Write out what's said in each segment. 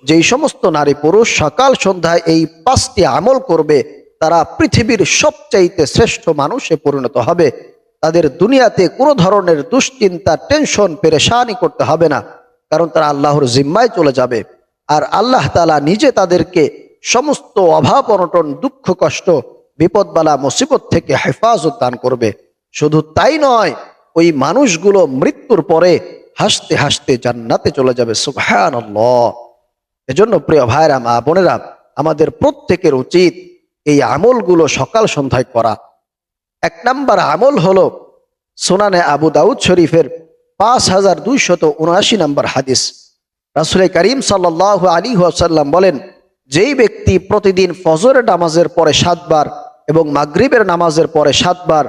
যেই সমস্ত নারী পুরুষ সকাল সন্ধ্যায় এই 5টি আমল করবে তারা পৃথিবীর সবচাইতে শ্রেষ্ঠ মানুষে পরিণত হবে। তাদের দুনিয়াতে কোনো ধরনের দুশ্চিন্তা, টেনশন, পেরেশানি করতে হবে না, কারণ তারা আল্লাহর জিম্মায় চলে যাবে। আর আল্লাহ তাআলা নিজে তাদেরকে সমস্ত অভাব অনটন, দুঃখ কষ্ট, বিপদবালা, মুসিবত থেকে হেফাজত দান করবে। শুধু তাই নয়, ওই মানুষগুলো মৃত্যুর পরে হাসতে হাসতে জান্নাতে চলে যাবে। সুবহানাল্লাহ। এজন্য প্রিয় ভাইরা, মা বোনেরা, আমাদের প্রত্যেকের উচিত এই আমলগুলো সকাল সন্ধ্যায় করা। 1 নম্বর আমল হলো সুনানে আবু দাউদ শরীফের 5279 নম্বর হাদিস। রাসূল করিম সাল্লাল্লাহু আলাইহি ওয়াসাল্লাম বলেন, যেই ব্যক্তি প্রতিদিন ফজরের নামাজের পরে 7 বার এবং মাগরিবের নামাজের পরে 7 বার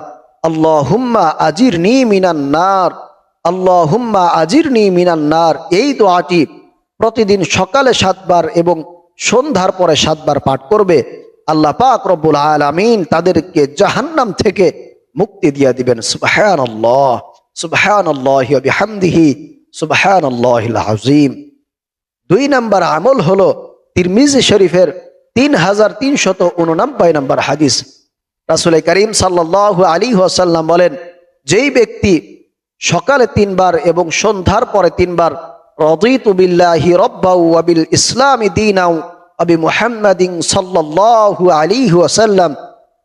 আল্লাহুম্মা আজিরনি মিনান নার, আল্লাহুম্মা আজিরনি মিনান নার, এই দোয়াটি প্রতিদিন সকালে 7 বার এবং সন্ধ্যার পরে 7 বার পাঠ করবে, আল্লাহ পাক রব্বুল আলামিন তাদেরকে জাহান্নাম থেকে মুক্তি দিয়ে দিবেন। সুবহানাল্লাহ, সুবহানাল্লাহি ওয়া বিহামদিহি, সুবহানাল্লাহিল আযীম। 2 নম্বর আমল হলো তিরমিজি শরীফের 3389 নম্বর হাদিস। রাসূল করিম সাল্লাল্লাহু আলাইহি ওয়াসাল্লাম বলেন, যেই ব্যক্তি সকালে 3 বার এবং সন্ধ্যার পরে 3 বার রাদিতু বিল্লাহি রাব্বাও ওয়া বিল ইসলামি দীনাও ওয়া বিমুহাম্মাদিন সাল্লাল্লাহু আলাইহি ওয়াসাল্লাম,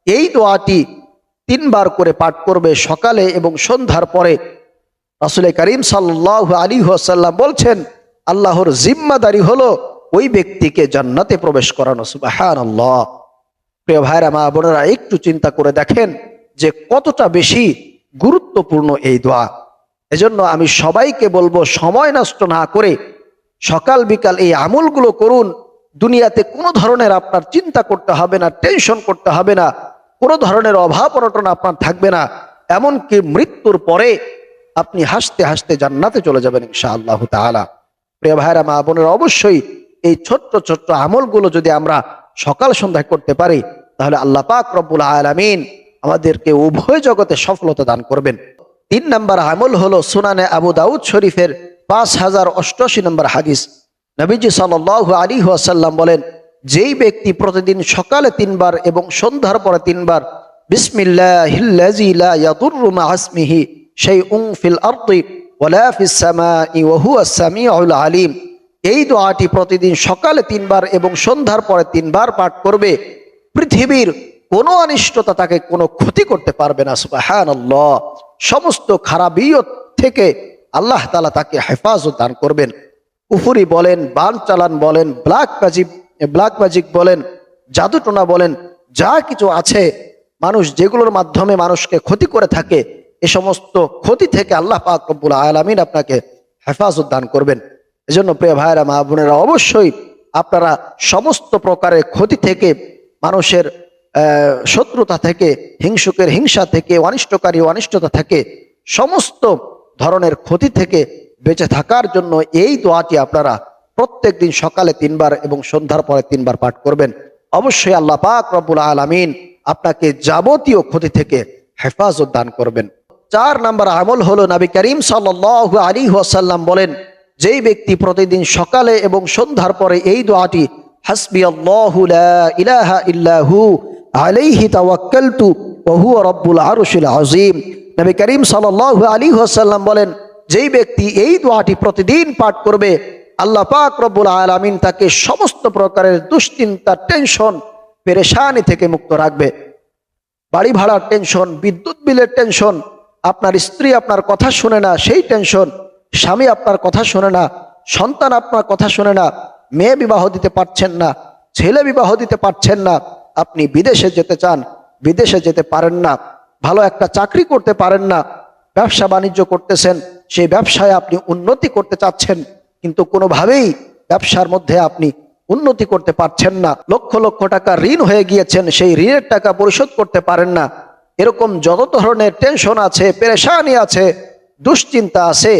এই দোয়াটি 3 বার করে পাঠ করবে সকালে এবং সন্ধ্যার পরে, রাসূল করিম সাল্লাল্লাহু আলাইহি ওয়াসাল্লাম বলছেন আল্লাহর জিম্মাদারি হলো ওই ব্যক্তিকে জান্নাতে প্রবেশ করানো। সুবহানাল্লাহ। প্রিয় ভাইরা, মা বোনেরা, একটু চিন্তা করে দেখেন যে কতটা বেশি গুরুত্বপূর্ণ এই দোয়া। এজন্য আমি সবাইকে বলবো, সময় নষ্ট না করে সকাল বিকাল এই আমলগুলো করুন। দুনিয়াতে কোনো ধরনের আপনার চিন্তা করতে হবে না, টেনশন করতে হবে না, কোনো ধরনের অভাব অনটন আপনার থাকবে না। এমনকি মৃত্যুর পরে আপনি হাসতে হাসতে জান্নাতে চলে যাবেন ইনশাআল্লাহ তাআলা। প্রিয় ভাইরা, মা বোনেরা, অবশ্যই এই ছোট্ট ছোট্ট আমলগুলো যদি আমরা সকাল সন্ধ্যায় করতে পারি, তাহলে আল্লাহ পাক রব্বুল আলামিন আমাদেরকে উভয় জগতে সফলতা দান করবেন। 3 নম্বর আমল হলো সুনানে আবু দাউদ শরীফের 5088 নম্বর হাদিস। নবীজি সাল্লাল্লাহু আলাইহি ওয়াসাল্লাম বলেন, যেই ব্যক্তি প্রতিদিন সকালে 3 বার এবং সন্ধ্যার পরে 3 বার বিসমিল্লাহিল্লাযী লা ইয়াদুররু মা'a ইসমিহি শাইউন ফিল আরদি ওয়ালা ফিস সামাই ওয়া হুয়াস সামিউল আলিম, এই দোয়াটি প্রতিদিন সকালে 3 বার এবং সন্ধ্যার পরে 3 বার পাঠ করবে, পৃথিবীর কোনো অনিষ্টতা তাকে কোনো ক্ষতি করতে পারবে না। সুবহানাল্লাহ। সমস্ত খারাপিয়ত থেকে আল্লাহ তাআলা তাকে হেফাজত দান করবেন। কুফরি বলেন, বান চালান বলেন, ব্ল্যাক ম্যাজিক বলেন, জাদুটোনা বলেন, যা কিছু আছে, মানুষ যেগুলোর মাধ্যমে মানুষকে ক্ষতি করে থাকে, এ সমস্ত ক্ষতি থেকে আল্লাহ পাক রব্বুল আলামিন আপনাকে হেফাজত দান করবেন। এজন্য প্রিয় ভাইরা, মা বোনেরা, অবশ্যই আপনারা সমস্ত প্রকারের ক্ষতি থেকে, মানুষের শত্রুতা থেকে, হিংসুকের হিংসা থেকে, অনিষ্টকারী অনিষ্টতা থেকে, সমস্ত ধরনের ক্ষতি থেকে বেঁচে থাকার জন্য এই দোয়াটি আপনারা প্রত্যেক দিন সকালে 3 বার এবং সন্ধ্যার পরে 3 বার পাঠ করবেন। অবশ্যই আল্লাহ পাক রব্বুল আলামিন আপনাকে যাবতীয় ক্ষতি থেকে হেফাজত দান করবেন। 4 নম্বর আমল হলো নবী করিম সাল্লাল্লাহু আলাইহি ওয়াসাল্লাম বলেন, যেই ব্যক্তি প্রতিদিন সকালে এবং সন্ধ্যার পরে এই দোয়াটি হাসবিয়াল্লাহু লা ইলাহা ইল্লাহু আলাইহি তাওয়াক্কালতু ওয়া হুয়া রাব্বুল আরশিল আযীম, নবী করিম সাল্লাল্লাহু আলাইহি ওয়াসাল্লাম বলেন, যেই ব্যক্তি এই দোয়াটি প্রতিদিন পাঠ করবে, আল্লাহ পাক রব্বুল আলামিন তাকে সমস্ত প্রকারের দুশ্চিন্তা, টেনশন, পেরেশানি থেকে মুক্ত রাখবে। বাড়ি ভাড়ার টেনশন, বিদ্যুৎ বিলের টেনশন, আপনার স্ত্রী আপনার কথা শুনে না সেই টেনশন, স্বামী আপনার কথা শুনে না, সন্তান আপনার কথা শুনে না, মেয়ে বিবাহ দিতে পারছেন না, ছেলে বিবাহ দিতে পারছেন না, আপনি বিদেশে যেতে চান, বিদেশে যেতে পারেন না, ভালো একটা চাকরি করতে পারেন না, ব্যবসা বাণিজ্য করতেছেন, সেই ব্যবসায় আপনি উন্নতি করতে চাচ্ছেন, কিন্তু কোনোভাবেই ব্যবসার মধ্যে আপনি উন্নতি করতে পারছেন না, লক্ষ লক্ষ টাকা ঋণ হয়ে গিয়েছেন, সেই ঋণের টাকা পরিশোধ করতে পারেন না, এরকম যত ধরনের টেনশন আছে, পেরেশানি আছে, দুশ্চিন্তা আছে,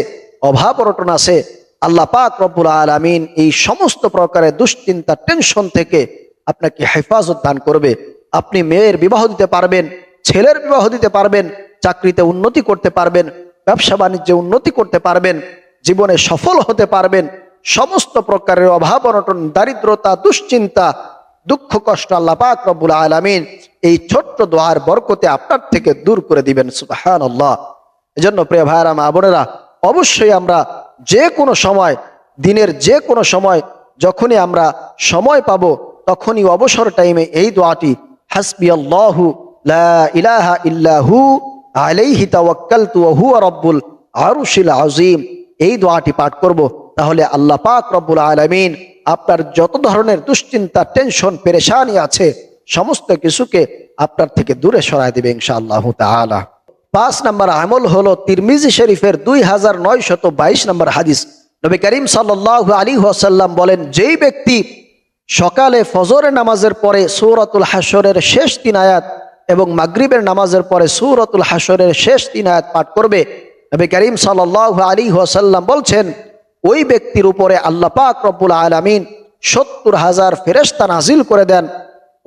অভাব অনটন আছে, আল্লাহ পাক রব্বুল আলামিন এই সমস্ত প্রকারের দুশ্চিন্তা, টেনশন থেকে আপনাকে হেফাজত দান করবে। আপনি মেয়ের বিবাহ দিতে পারবেন, ছেলের বিবাহ দিতে পারবেন, চাকরিতে উন্নতি করতে পারবেন, ব্যবসা বাণিজ্যে উন্নতি করতে পারবেন, জীবনে সফল হতে পারবেন। সমস্ত প্রকারের অভাব অনটন, দারিদ্রতা, দুশ্চিন্তা, দুঃখ কষ্ট আল্লাহ পাক রব্বুল আলামিন এই ছোট্ট দোয়ার বরকতে আপনার থেকে দূর করে দিবেন। সুবহানাল্লাহ। এজন্য প্রিয় ভাইরা মা বোনেরা, অবশ্যই আমরা যে কোনো সময়, দিনের যে কোনো সময় যখনই আমরা সময় পাবো তখনই অবসর টাইমে এই দোয়াটি হাসবিয়াল্লাহু লা ইলাহা ইল্লাহু আলাইহি তাওয়াক্কালতু ওয়া হুয়া রাব্বুল আরশিল আযীম এই দোয়াটি পাঠ করব। তাহলে আল্লাহ পাক রব্বুল আলামিন আপনার যত ধরনের দুশ্চিন্তা, টেনশন, পেরেশানি আছে সমস্ত কিছুকে আপনার থেকে দূরে সরায় দিবে ইনশাআল্লাহ তাআলা। 5 নম্বর আমল হলো তিরমিজি শরীফের 2922 নম্বর হাদিস। নবী করিম সাল্লাল্লাহু আলাইহি ওয়াসাল্লাম বলেন, যেই ব্যক্তি সকালে ফজরের নামাজের পরে সূরাতুল হাশরের শেষ 3 আয়াত এবং মাগরিবের নামাজের পরে সূরাতুল হাশরের শেষ 3 আয়াত পাঠ করবে, নবী করিম সাল্লাল্লাহু আলাইহি ওয়াসাল্লাম বলছেন ওই ব্যক্তির উপরে আল্লাহ পাক রব্বুল আলামিন 70,000 ফেরেশতা নাজিল করে দেন,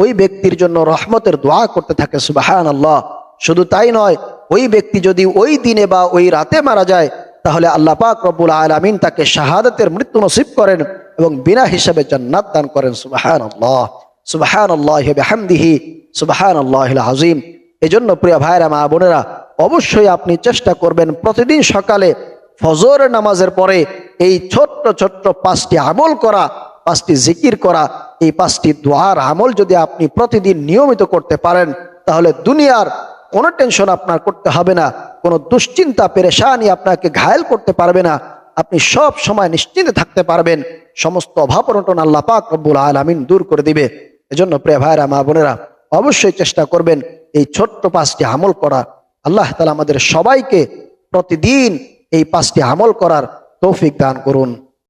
ওই ব্যক্তির জন্য রহমতের দোয়া করতে থাকে। সুবহানাল্লাহ। শুধু তাই নয়, ওই ব্যক্তি যদি ওই দিনে বা ওই রাতে মারা যায় তাহলে আল্লাহ পাক রব্বুল আলামিন তাকে শাহাদাতের মৃত্যু নসিব করেন এবং বিনা হিসাবে জান্নাত দান করেন। সুবহানাল্লাহ, সুবহানাল্লাহি ওয়া বিহামদিহি, সুবহানাল্লাহিল আযীম। এজন্য প্রিয় ভাইরা মা বোনেরা, অবশ্যই আপনি চেষ্টা করবেন প্রতিদিন সকালে ফজরের নামাজের পরে এই ছোট্ট ছোট্ট 5টি আমল করা, 5টি জিকির করা। এই 5টি দোয়ার আমল যদি আপনি প্রতিদিন নিয়মিত করতে পারেন তাহলে দুনিয়ার কোনো টেনশন আপনার করতে হবে না, কোনো দুশ্চিন্তা, পেরেশানি আপনাকে ঘায়েল করতে পারবে না। আপনি সব সময় নিশ্চিন্তে থাকতে পারবেন। সমস্ত অভাব অনটন আল্লাহ পাক রব্বুল আলামিন দূর করে দিবে। এজন্য প্রিয় ভাইরা মা বোনেরা, অবশ্যই চেষ্টা করবেন এই ছোট্ট 5টি আমল করা। আল্লাহ তাআলা আমাদের সবাইকে প্রতিদিন এই 5টি আমল করার তৌফিক দান করুন।